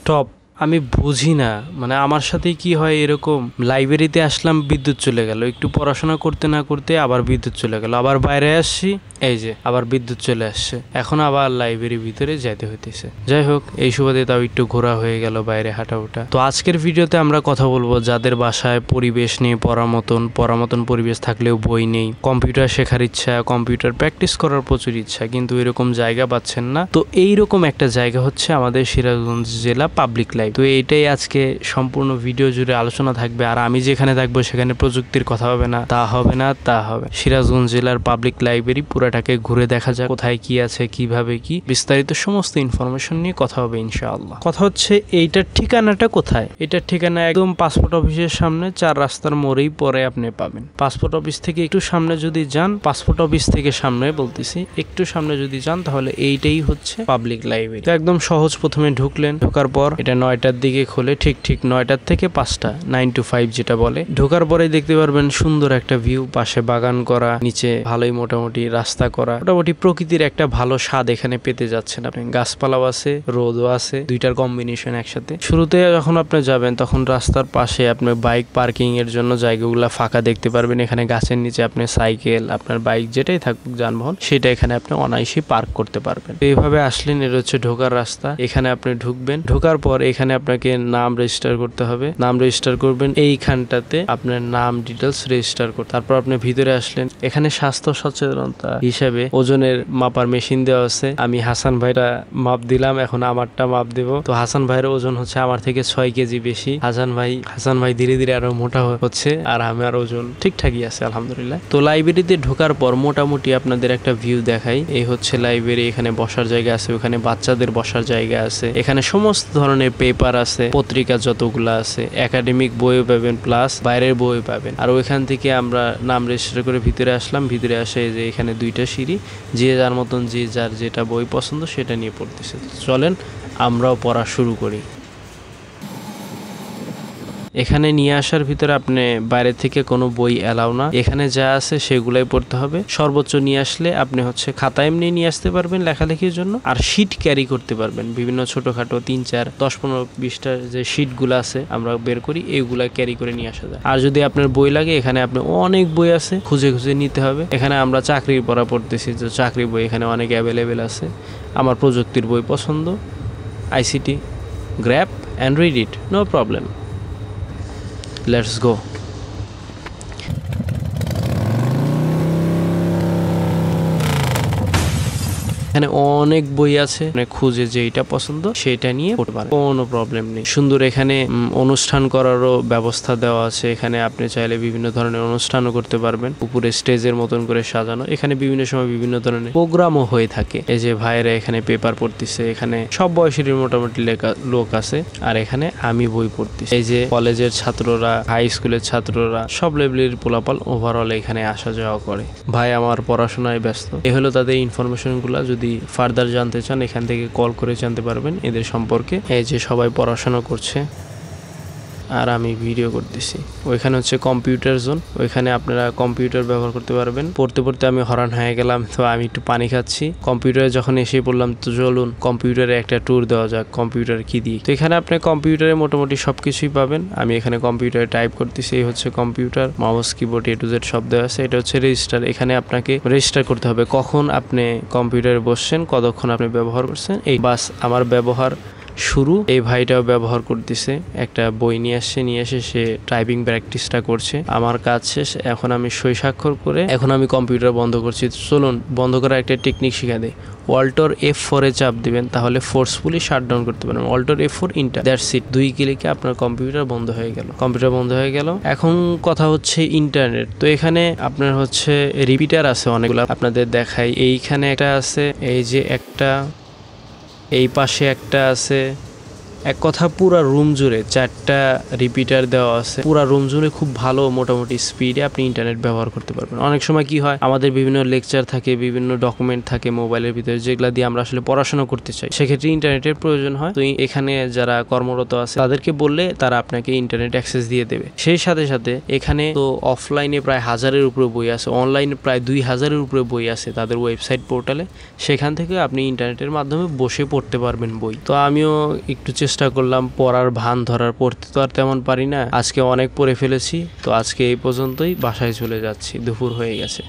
Stop. আমি বুঝি না, মানে আমার সাথেই কি হয় এরকম, লাইব্রেরিতে আসলাম বিদ্যুৎ চলে গেল, একটু পড়াশোনা করতে না করতে আবার বিদ্যুৎ চলে গেল, আবার বাইরে আসছি এই যে আবার বিদ্যুৎ চলে আসছে, এখন আবার লাইব্রেরির ভিতরে যাইতে হইতেছে। যাই হোক, এই সুবাদে তাও একটু ঘোরা হয়ে গেল, বাইরে হাঁটা ওঠা। তো আজকের ভিডিওতে আমরা কথা বলবো যাদের বাসায় পরিবেশ নেই পড়ার মতন পরিবেশ থাকলেও বই নেই, কম্পিউটার শেখার ইচ্ছা, কম্পিউটার প্র্যাকটিস করার প্রচুর ইচ্ছা, কিন্তু এরকম জায়গা পাচ্ছেন না। তো এইরকম একটা জায়গা হচ্ছে আমাদের সিরাজগঞ্জ জেলা পাবলিক লাইব্রেরি। তো এইটাই আজকে সম্পূর্ণ ভিডিও জুড়ে আলোচনা থাকবে। আর আমি যেখানে থাকবো সেখানে প্রযুক্তির কথা হবে না, তা হবে না, তা হবে। সিরাজগঞ্জ জেলার পাবলিক লাইব্রেরি পুরাটাকে ঘুরে দেখা যায়, কোথায় কি আছে, কিভাবে কি, বিস্তারিত সমস্ত ইনফরমেশন নিয়ে কথা হবে ইনশাআল্লাহ। কথা হচ্ছে এইটার ঠিকানাটা কোথায়। এটার ঠিকানা একদম পাসপোর্ট অফিসের সামনে 4 রাস্তার মোড়েই পরে আপনি পাবেন। পাসপোর্ট অফিস থেকে একটু সামনে যদি যান, পাসপোর্ট অফিস থেকে সামনে বলতেছি, একটু সামনে যদি যান তাহলে এইটাই হচ্ছে পাবলিক লাইব্রেরি। তো একদম সহজ, প্রথমে ঢুকলেন, ঢোকার পর এটা 9টার দিকে খোলে, ঠিক 9টার থেকে 5টা, 9 to 5 যেটা বলে। ঢোকার পরে দেখতে পারবেন সুন্দর একটা ভিউ, পাশে বাগান করা, নিচে ভালোই মোটামুটি রাস্তা করা, মোটামুটি প্রকৃতির একটা ভালো স্বাদ এখানে পেতে যাচ্ছেন আপনি। গাছপালাও আছে, রোদও আছে, দুইটার কম্বিনেশন একসাথে। শুরুতে যখন আপনি যাবেন তখন রাস্তার পাশে আপনার বাইক পার্কিং এর জন্য জায়গাগুলো ফাঁকা দেখতে পারবেন। এখানে গাছের নিচে আপনি সাইকেল, আপনার বাইক যেটাই থাকুক যানবাহন, সেটা এখানে আপনি অনায়াসে পার্ক করতে পারবেন। এইভাবে আসলেন, এটা হচ্ছে ঢোকার রাস্তা। এখানে আপনি ঢুকবেন, ঢোকার পর এখানে আপনাকে নাম রেজিস্টার করতে হবে। নাম রেজিস্টার করবেন এইখানটাতে, আপনার নাম ডিটেলস রেজিস্টার করতে। তারপর আপনি ভিতরে আসলেন, এখানে স্বাস্থ্য সচেতনতা হিসেবে ওজনের মাপার মেশিন দেওয়া আছে। আমি হাসান ভাইরা মাপ দিলাম, এখন আমারটা মাপ দেব। তো হাসান ভাইয়ের ওজন হচ্ছে আমার থেকে 6 কেজি বেশি। হাসান ভাই ধীরে ধীরে আরো মোটা হচ্ছে, আর আমার ওজন ঠিকঠাকই আছে আলহামদুলিল্লাহ। তো লাইব্রেরিতে ঢোকার পর মোটামুটি আপনাদের একটা ভিউ দেখাই। এই হচ্ছে লাইব্রেরি, এখানে বসার জায়গা আছে, ওখানে বাচ্চাদের বসার জায়গা আছে, এখানে সমস্ত ধরনের পেপার আছে, পত্রিকা যতগুলো আছে, একাডেমিক বইও পাবেন, প্লাস বাইরের বই পাবেন। আর ওইখান থেকে আমরা নাম রেজিস্টার করে ভিতরে আসলাম। ভিতরে আসে যে এখানে 2টা সিঁড়ি, যে যার মতন যে যার যেটা বই পছন্দ সেটা নিয়ে পড়তেছে। চলেন আমরাও পড়া শুরু করি। এখানে নিয়ে আসার ভিতরে আপনি বাইরে থেকে কোনো বই এলাও না, এখানে যা আছে সেগুলাই পড়তে হবে। সর্বোচ্চ নিয়ে আসলে আপনি হচ্ছে খাতা এমনি নিয়ে আসতে পারবেন লেখালেখির জন্য, আর শীট ক্যারি করতে পারবেন, বিভিন্ন ছোটখাটো 3, 4, 10, 15, 20টা যে শীটগুলো আছে আমরা বের করি, এইগুলা ক্যারি করে নিয়ে আসা যায়। আর যদি আপনার বই লাগে, এখানে আপনি অনেক বই আছে, খুঁজে নিতে হবে। এখানে আমরা চাকরির পড়া পড়তেছি, যে চাকরি বই এখানে অনেক অ্যাভেলেবেল আছে। আমার প্রযুক্তির বই পছন্দ, ICT, grab and read it, no problem. Let's go. এখানে অনেক বই আছে, খুঁজে যেটা পছন্দ সেটা নিয়ে পড়তে পারেন, কোনো প্রবলেম নেই। সুন্দর এখানে অনুষ্ঠান করারও ব্যবস্থা দেওয়া আছে। এখানে আপনি চাইলে বিভিন্ন ধরনের অনুষ্ঠানও করতে পারবেন, উপরে স্টেজের মতন করে সাজানো। এখানে বিভিন্ন সময় বিভিন্ন ধরনের প্রোগ্রামও হয়ে থাকে। এই যে ভাইরা এখানে পেপার পড়তেছে, এখানে সব বয়সেরই মোটামুটি লোক আছে। আর এখানে আমি বই পড়তেছি। এই যে কলেজের ছাত্ররা, হাই স্কুলের ছাত্ররা, সব লেভেলের পোলাপাল ওভারঅল এখানে আসা যাওয়া করে। ভাই আমার পড়াশোনায় ব্যস্ত। এ হলো তাদের ইনফরমেশন গুলা। যদি ফার্দার জানতে চান এখান থেকে কল করে জানতে পারবেন এদের সম্পর্কে। এই যে সবাই পড়াশোনা করছে আর আমি ভিডিও করতেছি। ওইখানে হচ্ছে কম্পিউটার জোন, ওইখানে আপনারা কম্পিউটার ব্যবহার করতে পারবেন। পড়তে পড়তে আমি হরান হয়ে গেলাম, তো আমি একটু পানি খাচ্ছি। কম্পিউটারে যখন এসে পড়লাম, তো চলুন কম্পিউটারে একটা ট্যুর দেওয়া যাক, কম্পিউটার কি দিয়ে। তো এখানে আপনি কম্পিউটারে মোটামুটি সবকিছুই পাবেন। আমি এখানে কম্পিউটারে টাইপ করতেছি। এই হচ্ছে computer, mouse, keyboard, A to Z সব দেওয়া আছে। এটা হচ্ছে রেজিস্টার, এখানে আপনাকে রেজিস্টার করতে হবে কখন আপনি কম্পিউটারে বসছেন, কতক্ষণ আপনি ব্যবহার করছেন। এই বাস আমার ব্যবহার শুরু। এই ভাইটাও ব্যবহার করতেছে, একটা বই নিয়ে এসে সে টাইপিং প্র্যাকটিসটা করছে। আমার কাজ শেষ, এখন আমি সই স্বাক্ষর করে এখন আমি কম্পিউটার বন্ধ করছি। চলুন বন্ধ করার একটা টেকনিক শিখা দেয়। অল্টার F4 এ চাপ দিবেন, তাহলে ফোর্সফুলি শাটডাউন করতে পারবেন। Alter F4 enter, that's it. 2 ক্লিকে আপনার কম্পিউটার বন্ধ হয়ে গেল। কম্পিউটার বন্ধ হয়ে গেল। এখন কথা হচ্ছে ইন্টারনেট। তো এখানে আপনার হচ্ছে রিপিটার আছে অনেকগুলো, আপনাদের দেখাই। এইখানে একটা আছে, এই যে একটা, এই পাশে একটা আছে। এক কথা পুরা রুম জুড়ে 4টা রিপিটার দেওয়া আছে। পুরা রুম জুড়ে খুব ভালো মোটামুটি স্পিডে আপনি ইন্টারনেট ব্যবহার করতে পারবেন। অনেক সময় কি হয়, আমাদের বিভিন্ন লেকচার থাকে, বিভিন্ন ডকুমেন্ট থাকে মোবাইলের ভিতরে, যেগুলা দিয়ে আমরা আসলে পড়াশোনা করতে চাই, সেক্ষেত্রে ইন্টারনেটের প্রয়োজন হয়। তো এখানে যারা কর্মরত আছে তাদেরকে বললে তারা আপনাকে ইন্টারনেট অ্যাক্সেস দিয়ে দেবে। সেই সাথে সাথে এখানে তো অফলাইনে প্রায় 1000-এর উপরে বই আছে, অনলাইনে প্রায় 2000-এর উপরে বই আছে তাদের ওয়েবসাইট পোর্টালে। সেখান থেকে আপনি ইন্টারনেটের মাধ্যমে বসে পড়তে পারবেন বই। তো আমিও একটু চেষ্টা চেষ্টা করলাম পড়ার ভান ধরার, পড়তে তো আর তেমন পারি না। আজকে অনেক পড়ে ফেলেছি, তো আজকে এই পর্যন্তই, বাসায় চলে যাচ্ছি, দুপুর হয়ে গেছে।